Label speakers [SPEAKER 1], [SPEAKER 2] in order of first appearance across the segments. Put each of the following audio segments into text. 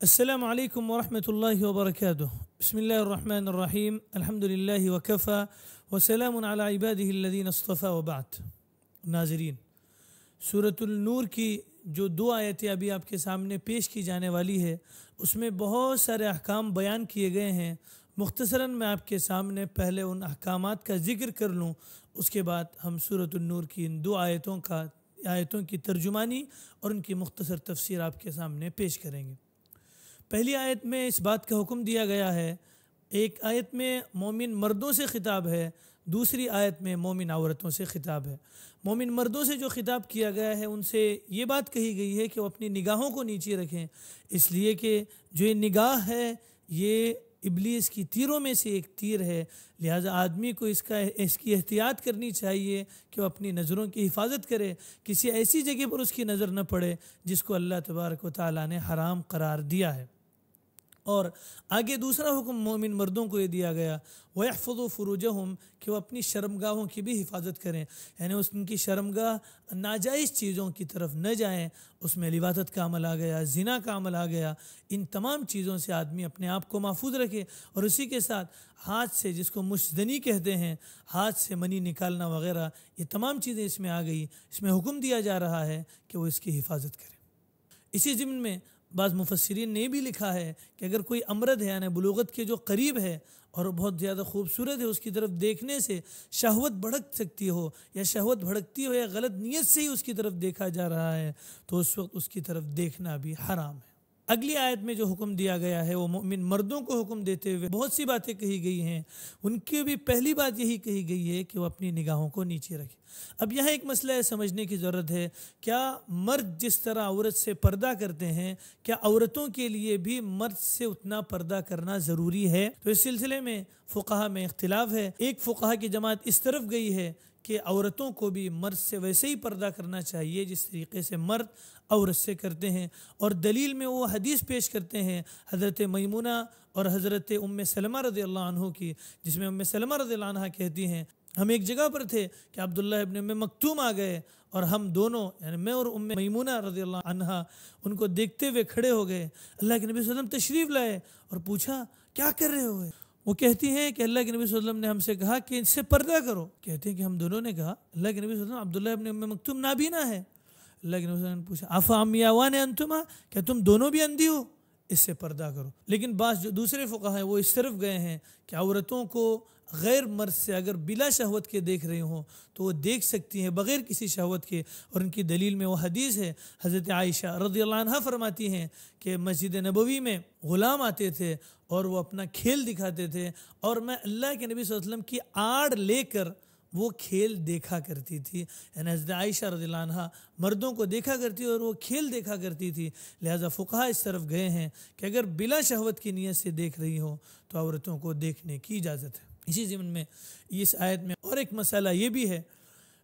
[SPEAKER 1] السلام علیکم ورحمۃ اللہ وبرکاتہ۔ بسم اللہ الرحمن الرحیم، الحمد للہ وکفی وسلام علی عبادہ الذین اصطفی وبعد۔ ناظرین، سورۃ النور کی جو دو آیتیں ابھی آپ کے سامنے پیش کی جانے والی ہے، اس میں بہت سارے احکام بیان کیے گئے ہیں۔ مختصراً میں آپ کے سامنے پہلے ان احکامات کا ذکر کر لوں، اس کے بعد ہم سورۃ النور کی ان دو آیتوں کی ترجمانی اور ان کی مختصر تفسیر آپ کے سامنے پیش کریں گے۔ پہلی آیت میں اس بات کا حکم دیا گیا ہے، ایک آیت میں مومن مردوں سے خطاب ہے، دوسری آیت میں مومن عورتوں سے خطاب ہے۔ مومن مردوں سے جو خطاب کیا گیا ہے، ان سے یہ بات کہی گئی ہے کہ وہ اپنی نگاہوں کو نیچے رکھیں، اس لیے کہ جو یہ نگاہ ہے یہ ابلیس کی تیروں میں سے ایک تیر ہے، لہٰذا آدمی کو اس کی احتیاط کرنی چاہیے کہ وہ اپنی نظروں کی حفاظت کرے، کسی ایسی جگہ پر اس کی نظر نہ پڑے جس کو اللہ تبارک و تعالیٰ نے حرام قرار دیا ہے۔ اور آگے دوسرا حکم مومن مردوں کو یہ دیا گیا، وَيَحْفَظُوا فُرُوجَهُمْ، کہ وہ اپنی شرمگاہوں کی بھی حفاظت کریں، یعنی ان کی شرمگاہ ناجائز چیزوں کی طرف نہ جائیں۔ اس میں لواطت کا عمل آ گیا، زنا کا عمل آ گیا، ان تمام چیزوں سے آدمی اپنے آپ کو محفوظ رکھے۔ اور اسی کے ساتھ ہاتھ سے، جس کو مشدنی کہتے ہیں، ہاتھ سے منی نکالنا وغیرہ، یہ تمام چیزیں اس میں آ گئی۔ اس میں حکم دیا جا رہا ہے کہ وہ اس کی حفاظت کرے۔ اسی ضمن میں بعض مفسرین نے بھی لکھا ہے کہ اگر کوئی امرد ہے، یعنی بلوغت کے جو قریب ہے اور بہت زیادہ خوبصورت ہے، اس کی طرف دیکھنے سے شہوت بھڑک سکتی ہو، یا شہوت بھڑکتی ہو یا غلط نیت سے ہی اس کی طرف دیکھا جا رہا ہے، تو اس وقت اس کی طرف دیکھنا بھی حرام ہے۔ اگلی آیت میں جو حکم دیا گیا ہے وہ مومن مردوں کو حکم دیتے ہوئے بہت سی باتیں کہی گئی ہیں، ان کی بھی پہلی بات یہی کہی گئی ہے کہ وہ اپنی نگاہوں کو نیچے رکھیں۔ اب یہاں ایک مسئلہ ہے سمجھنے کی ضرورت ہے، کیا مرد جس طرح عورت سے پردہ کرتے ہیں، کیا عورتوں کے لیے بھی مرد سے اتنا پردہ کرنا ضروری ہے؟ تو اس سلسلے میں فقہا میں اختلاف ہے۔ ایک فقہا کی جماعت اس طرف گئی ہے کہ عورتوں کو بھی مرد سے ویسے ہی پردہ کرنا چاہیے جس طریقے سے مرد عورت سے کرتے ہیں، اور دلیل میں وہ حدیث پیش کرتے ہیں حضرت میمونہ اور حضرت ام سلمہ رضی اللہ عنہ کی، جس میں ام سلمہ رضی اللہ عنہ کہتی ہیں، ہم ایک جگہ پر تھے کہ عبداللہ ابن ام مکتوم آ گئے، اور ہم دونوں، یعنی میں اور ام میمونہ رضی اللہ عنہ، ان کو دیکھتے ہوئے کھڑے ہو گئے۔ اللہ کے نبی صلی اللہ علیہ وسلم تشریف لائے اور پوچھا کیا کر رہے ہو؟ وہ کہتی ہیں کہ اللہ کے نبی صلی اللہ علیہ وسلم نے ہم سے کہا کہ اس سے پردہ کرو۔ کہتے ہیں کہ ہم دونوں نے کہا، اللہ کے نبی صلی اللہ علیہ وسلم، عبداللہ ابن ام مکتوم نابینا ہے۔ اللہ کے نبی صلی اللہ علیہ وسلم نے پوچھا افعمیاوان انتما، کیا تم دونوں بھی اندھی ہو؟ اس سے پردہ کرو۔ لیکن بعض جو دوسرے فقہا ہیں وہ اس طرف گئے ہیں کہ عورتوں کو غیر مرد سے اگر بلا شہوت کے دیکھ رہے ہوں تو وہ دیکھ سکتی ہیں بغیر کسی شہوت کے، اور ان کی دلیل میں وہ حدیث ہے، حضرت عائشہ رضی اللہ عنہ فرماتی ہیں کہ مسجد نبوی میں غلام آتے تھے اور وہ اپنا کھیل دکھاتے تھے، اور میں اللہ کے نبی صلی اللہ علیہ وسلم کی آڑ لے کر وہ کھیل دیکھا کرتی تھی، یعنی حضرت عائشہ رضی اللہ عنہ مردوں کو دیکھا کرتی اور وہ کھیل دیکھا کرتی تھی۔ لہٰذا فقہا اس طرف گئے ہیں کہ اگر بلا شہوت کی نیت سے دیکھ رہی ہو تو عورتوں کو دیکھنے کی اجازت ہے۔ اسی ضمن میں اس آیت میں اور ایک مسئلہ یہ بھی ہے،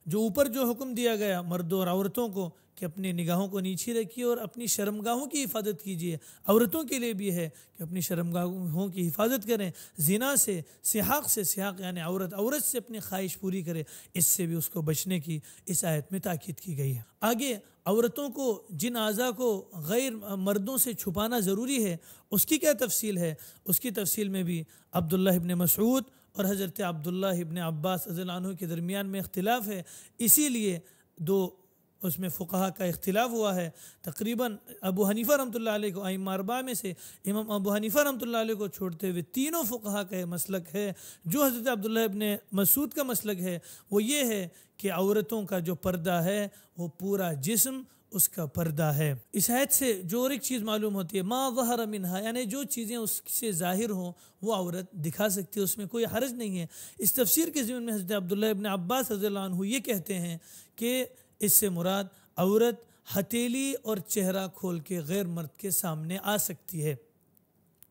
[SPEAKER 1] جو اوپر جو حکم دیا گیا مردوں اور عورتوں کو کہ اپنی نگاہوں کو نیچے رکھیے اور اپنی شرمگاہوں کی حفاظت کیجیے، عورتوں کے لیے بھی ہے کہ اپنی شرمگاہوں کی حفاظت کریں، زنا سے، سحاق یعنی عورت سے اپنی خواہش پوری کرے، اس سے بھی اس کو بچنے کی اس آیت میں تاکید کی گئی ہے۔ آگے عورتوں کو جن اعضاء کو غیر مردوں سے چھپانا ضروری ہے، اس کی کیا تفصیل ہے؟ اس کی تفصیل میں بھی عبداللہ ابن مسعود اور حضرت عبداللہ ابن عباس رضی اللہ عنہ کے درمیان میں اختلاف ہے، اسی لیے اس میں فقہا کا اختلاف ہوا ہے۔ تقریباً ابو حنیفہ رحمۃ اللہ علیہ کو، ائمہ اربعہ میں سے امام ابو حنیفہ رحمۃ اللہ علیہ کو چھوڑتے ہوئے تینوں فقہا کا یہ مسلک ہے۔ جو حضرت عبداللہ ابن مسعود کا مسلک ہے وہ یہ ہے کہ عورتوں کا جو پردہ ہے وہ پورا جسم اس کا پردہ ہے۔ اس آیت سے جو اور ایک چیز معلوم ہوتی ہے، ما ظہر منہا، یعنی جو چیزیں اس سے ظاہر ہوں وہ عورت دکھا سکتی ہے، اس میں کوئی حرج نہیں ہے۔ اس تفسیر کے ضمن میں حضرت عبداللہ ابن عباس رضی اللہ عنہ یہ کہتے ہیں کہ اس سے مراد عورت ہتھیلی اور چہرہ کھول کے غیر مرد کے سامنے آ سکتی ہے،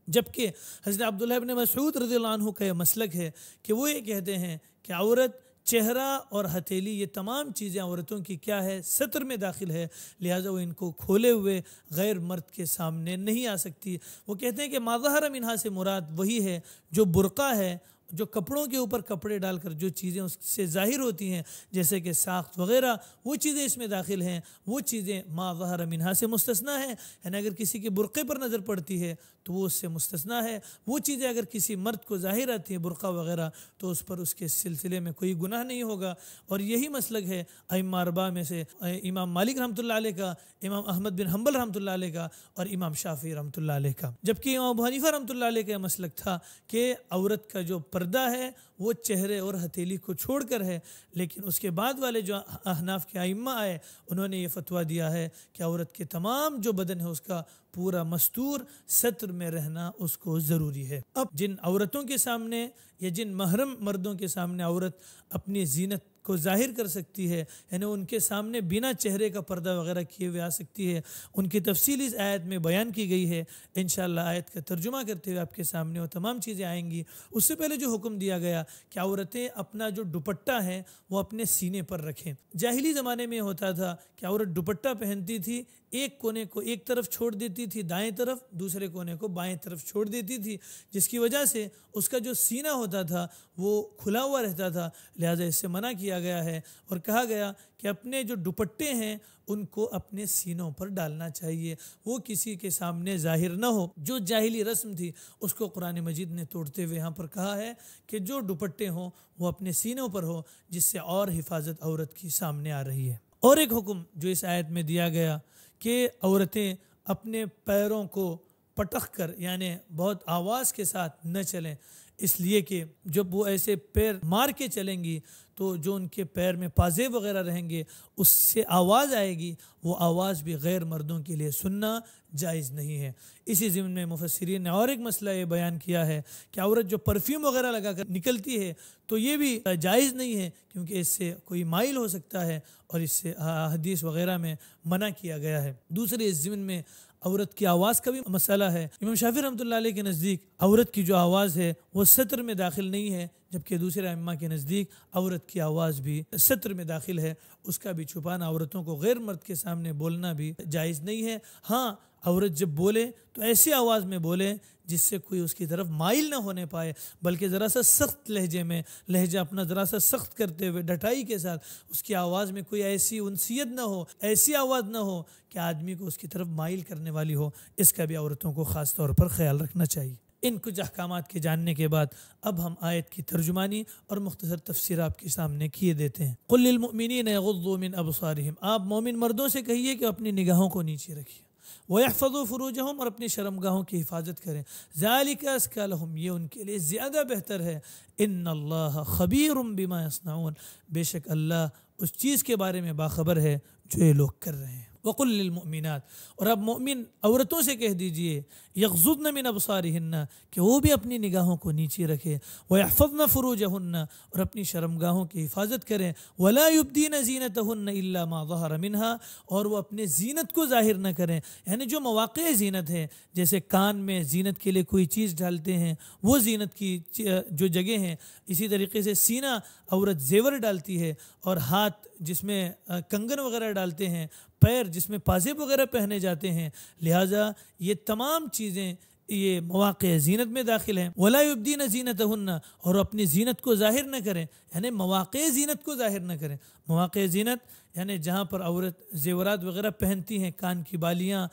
[SPEAKER 1] جبکہ حضرت عبداللہ ابن مسعود رضی اللہ عنہ کا یہ مسلک ہے کہ وہ یہ کہتے ہیں کہ عورت چہرہ اور ہتھیلی یہ تمام چیزیں عورتوں کی کیا ہے، ستر میں داخل ہے، لہٰذا وہ ان کو کھولے ہوئے غیر مرد کے سامنے نہیں آ سکتی۔ وہ کہتے ہیں کہ ما ظہر منہا سے مراد وہی ہے جو برقع ہے، جو کپڑوں کے اوپر کپڑے ڈال کر جو چیزیں اس سے ظاہر ہوتی ہیں جیسے کہ ساخت وغیرہ، وہ چیزیں اس میں داخل ہیں، وہ چیزیں ما ظہر منہا سے مستثنیٰ ہیں، یعنی اگر کسی کے برقعے پر نظر پڑتی ہے تو وہ اس سے مستثنیٰ ہے، وہ چیزیں اگر کسی مرد کو ظاہر آتی ہیں برقع وغیرہ تو اس پر اس کے سلسلے میں کوئی گناہ نہیں ہوگا۔ اور یہی مسلک ہے ائمہ اربعہ میں سے امام مالک رحمۃ اللہ علیہ کا، امام احمد بن حنبل رحمۃ اللہ علیہ کا اور امام شافعی رحمۃ اللہ علیہ کا۔ جبکہ امام ابو حنیفہ رحمۃ اللہ علیہ کا مسلک تھا کہ عورت کا جو پردہ ہے وہ چہرے اور ہتھیلی کو چھوڑ کر ہے، لیکن اس کے بعد والے جو احناف کے ائمہ آئے انہوں نے یہ فتویٰ دیا ہے کہ عورت کے تمام جو بدن ہے اس کا پورا مستور ستر میں رہنا اس کو ضروری ہے۔ اب جن عورتوں کے سامنے یا جن محرم مردوں کے سامنے عورت اپنی زینت کو ظاہر کر سکتی ہے، یعنی ان کے سامنے بنا چہرے کا پردہ وغیرہ کیے ہوئے آ سکتی ہے، ان کی تفصیل اس آیت میں بیان کی گئی ہے۔ انشاءاللہ آیت کا ترجمہ کرتے ہوئے آپ کے سامنے وہ تمام چیزیں آئیں گی۔ اس سے پہلے جو حکم دیا گیا کہ عورتیں اپنا جو دوپٹہ ہے وہ اپنے سینے پر رکھیں۔ جاہلی زمانے میں ہوتا تھا کہ عورت دوپٹہ پہنتی تھی، ایک کونے کو ایک طرف چھوڑ دیتی تھی دائیں طرف، دوسرے کونے کو بائیں طرف چھوڑ دیتی تھی، جس کی وجہ سے اس کا جو سینہ ہوتا تھا وہ کھلا ہوا رہتا تھا، لہٰذا اس سے منع کیا گیا ہے اور کہا گیا کہ اپنے جو دوپٹے ہیں ان کو اپنے سینوں پر ڈالنا چاہیے، وہ کسی کے سامنے ظاہر نہ ہو۔ جو جاہلی رسم تھی اس کو قرآن مجید نے توڑتے ہوئے یہاں پر کہا ہے کہ جو دوپٹے ہوں وہ اپنے سینوں پر ہو، جس سے اور حفاظت عورت کی سامنے آ رہی ہے۔ اور ایک حکم جو اس آیت میں دیا گیا کہ عورتیں اپنے پیروں کو پٹخ کر یعنی بہت آواز کے ساتھ نہ چلیں، اس لیے کہ جب وہ ایسے پیر مار کے چلیں گی تو جو ان کے پیر میں پازیب وغیرہ رہیں گے اس سے آواز آئے گی، وہ آواز بھی غیر مردوں کے لیے سننا جائز نہیں ہے۔ اسی ضمن میں مفسرین نے اور ایک مسئلہ یہ بیان کیا ہے کہ عورت جو پرفیوم وغیرہ لگا کر نکلتی ہے تو یہ بھی جائز نہیں ہے، کیونکہ اس سے کوئی مائل ہو سکتا ہے اور اس سے حدیث وغیرہ میں منع کیا گیا ہے۔ دوسرے اس ضمن میں عورت کی آواز کا بھی مسئلہ ہے۔ امام شافعی رحمۃ اللہ علیہ کے نزدیک عورت کی جو آواز ہے وہ ستر میں داخل نہیں ہے، جبکہ دوسرے ائمہ کے نزدیک عورت کی آواز بھی ستر میں داخل ہے، اس کا بھی چھپانا، عورتوں کو غیر مرد کے سامنے بولنا بھی جائز نہیں ہے۔ ہاں عورت جب بولے تو ایسی آواز میں بولے جس سے کوئی اس کی طرف مائل نہ ہونے پائے، بلکہ ذرا سا سخت لہجے میں، لہجہ اپنا ذرا سا سخت کرتے ہوئے ڈٹائی کے ساتھ، اس کی آواز میں کوئی ایسی انسیت نہ ہو، ایسی آواز نہ ہو کہ آدمی کو اس کی طرف مائل کرنے والی ہو۔ اس کا بھی عورتوں کو خاص طور پر خیال رکھنا چاہیے۔ ان کچھ احکامات کے جاننے کے بعد اب ہم آیت کی ترجمانی اور مختصر تفسیر آپ کے سامنے کیے دیتے ہیں۔ قل للمؤمنین یغضوا من ابصارہم، آپ مومن مردوں سے کہیے کہ اپنی نگاہوں کو نیچے رکھیے، وَيَحْفَظُوا فُرُوجَهُمْ، اور اپنی شرمگاہوں کی حفاظت کریں، ذَلِكَ أَزْكَىٰ لَهُمْ، یہ ان کے لیے زیادہ بہتر ہے، إِنَّ اللَّهَ خَبِيرٌ بِمَا يَصْنَعُونَ، بے شک اللہ اس چیز کے بارے میں باخبر ہے جو یہ لوگ کر رہے ہیں۔ وَقُلْ لِلْمُؤْمِنَاتِ، اور اب مومن عورتوں سے کہہ دیجئے، یغضضن من ابصارہن، کہ وہ بھی اپنی نگاہوں کو نیچے رکھے، وَيَحْفَظْنَ فُرُوجَهُنَّ، اور اپنی شرمگاہوں کی حفاظت کریں، وَلَا يُبْدِينَ زِينَتَهُنَّ إِلَّا مَا ظَهَرَ مِنْهَا، اور وہ اپنے زینت کو ظاہر نہ کریں، یعنی جو مواقع زینت ہے، جیسے کان میں زینت کے لیے کوئی چیز ڈالتے ہیں وہ زینت کی جو جگہ ہیں، اسی طریقے سے سینہ عورت زیور ڈالتی ہے، اور ہاتھ جس میں کنگن وغیرہ ڈالتے ہیں، پیر جس میں پازیب وغیرہ پہنے جاتے ہیں، لہٰذا یہ تمام چیزیں یہ مواقع زینت میں داخل ہیں۔ وَلَا يُبْدِينَ زِينَتَهُنَّ، اور اپنی زینت کو ظاہر نہ کریں، یعنی مواقع زینت کو ظاہر نہ کریں۔ مواقع زینت یعنی جہاں پر عورت زیورات وغیرہ پہنتی ہیں، کان کی بالیاں،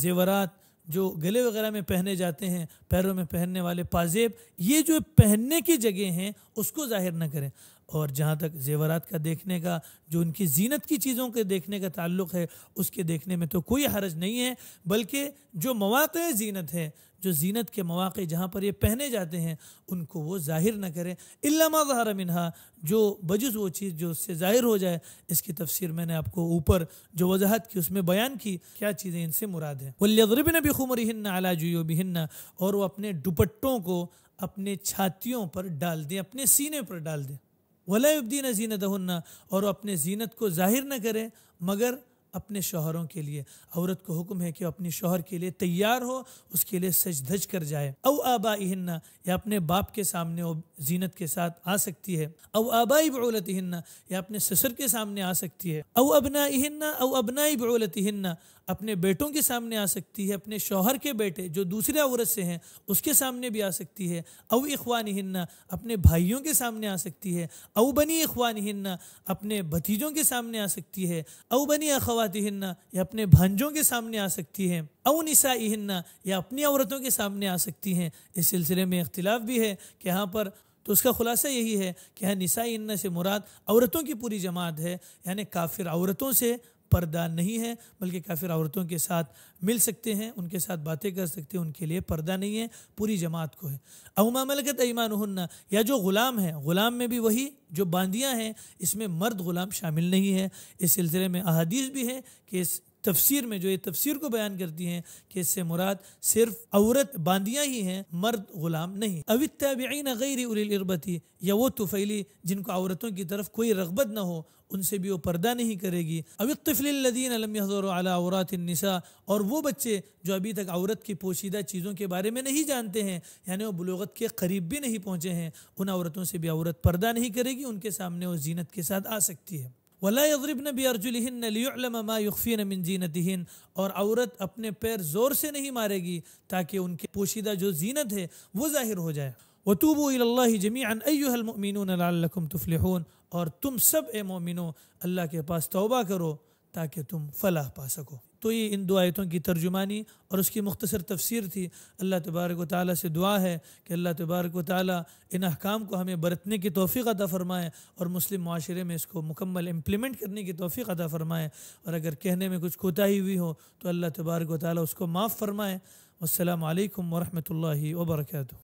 [SPEAKER 1] زیورات جو گلے وغیرہ میں پہنے جاتے ہیں، پیروں میں پہننے والے پازیب، یہ جو پہننے کی جگہ ہیں اس کو ظاہر نہ کریں۔ اور جہاں تک زیورات کا دیکھنے کا، جو ان کی زینت کی چیزوں کے دیکھنے کا تعلق ہے، اس کے دیکھنے میں تو کوئی حرج نہیں ہے، بلکہ جو مواقع زینت ہے، جو زینت کے مواقع جہاں پر یہ پہنے جاتے ہیں ان کو وہ ظاہر نہ کریں، الا ما ظہر منہا، جو بجز وہ چیز جو اس سے ظاہر ہو جائے۔ اس کی تفسیر میں نے آپ کو اوپر جو وضاحت کی اس میں بیان کی کیا چیزیں ان سے مراد ہیں۔ وَلْيَضْرِبْنَ بِخُمُرِهِنَّ عَلَى جُيُوبِهِنَّ، اور وہ اپنے دوپٹوں کو اپنے چھاتیوں پر ڈال دیں، اپنے سینے پر ڈال دیں۔ وَلَا يُبْدِينَ زِينَتَهُنَّ، اور اپنے زینت کو ظاہر نہ کریں مگر اپنے شوہروں کے لیے، عورت کو حکم ہے کہ اپنے شوہر کے لیے تیار ہو، اس کے لیے سج دھج کر جائے، او آبائہن یا اپنے باپ کے سامنے وہ زینت کے ساتھ آ سکتی ہے، او آبائی بعولتہن یا اپنے سسر کے سامنے آ سکتی ہے، او ابنائہن او ابنائی بعولتہن اپنے بیٹوں کے سامنے آ سکتی ہے، اپنے شوہر کے بیٹے جو دوسرے عورت سے ہیں اس کے سامنے بھی آ سکتی ہے، او اخوانہن اپنے بھائیوں کے سامنے آ سکتی ہے، او بنی اخوانہن اپنے بھتیجوں کے سامنے آ سکتی ہے، او بنی اخواتہن یا اپنے بھانجوں کے سامنے آ سکتی ہے، او نسائہن یا اپنی عورتوں کے سامنے آ سکتی ہیں۔ اس سلسلے میں اختلاف بھی ہے کہ یہاں پر تو اس کا خلاصہ یہی ہے کہ ہاں نسائہن سے مراد عورتوں کی پوری جماعت ہے، یعنی کافر عورتوں سے پردہ نہیں ہے، بلکہ کافر عورتوں کے ساتھ مل سکتے ہیں، ان کے ساتھ باتیں کر سکتے ہیں، ان کے لیے پردہ نہیں ہے، پوری جماعت کو ہے۔ او ما ملکت ایمانہن یا جو غلام ہے، غلام میں بھی وہی جو باندیاں ہیں، اس میں مرد غلام شامل نہیں ہے۔ اس سلسلے میں احادیث بھی ہے کہ اس تفسیر میں جو یہ تفسیر کو بیان کرتی ہیں کہ اس سے مراد صرف عورت باندیاں ہی ہیں، مرد غلام نہیں۔ او التابعین غیر اولی الاربۃ یا وہ طفیلی جن کو عورتوں کی طرف کوئی رغبت نہ ہو، ان سے بھی وہ پردہ نہیں کرے گی۔ او الطفل الذین لم یحضروا علی عورات النساء اور وہ بچے جو ابھی تک عورت کی پوشیدہ چیزوں کے بارے میں نہیں جانتے ہیں، یعنی وہ بلوغت کے قریب بھی نہیں پہنچے ہیں، ان عورتوں سے بھی عورت پردہ نہیں کرے گی، ان کے سامنے وہ زینت کے ساتھ آ سکتی ہے۔ وَلَا يَضْرِبْنَ بِأَرْجُلِهِنَّ لِيُعْلَمَ مَا يُخْفِينَ مِنْ زِينَتِهِنَّ اور عورت اپنے پیر زور سے نہیں مارے گی تاکہ ان کے پوشیدہ جو زینت ہے وہ ظاہر ہو جائے۔ وَتُوبُوا إِلَى اللَّهِ جَمِيعًا أَيُّهَا الْمُؤْمِنُونَ لَعَلَّكُمْ تُفْلِحُونَ اور تم سب اے مومنو اللہ کے پاس توبہ کرو تاکہ تم فلاح پا سکو۔ تو یہ ان دو آیتوں کی ترجمانی اور اس کی مختصر تفسیر تھی۔ اللہ تبارک و تعالیٰ سے دعا ہے کہ اللہ تبارک و تعالیٰ ان احکام کو ہمیں برتنے کی توفیق عطا فرمائے اور مسلم معاشرے میں اس کو مکمل امپلیمنٹ کرنے کی توفیق عطا فرمائے، اور اگر کہنے میں کچھ کوتاہی ہوئی ہو تو اللہ تبارک و تعالیٰ اس کو معاف فرمائے۔ والسلام علیکم ورحمۃ اللہ وبرکاتہ۔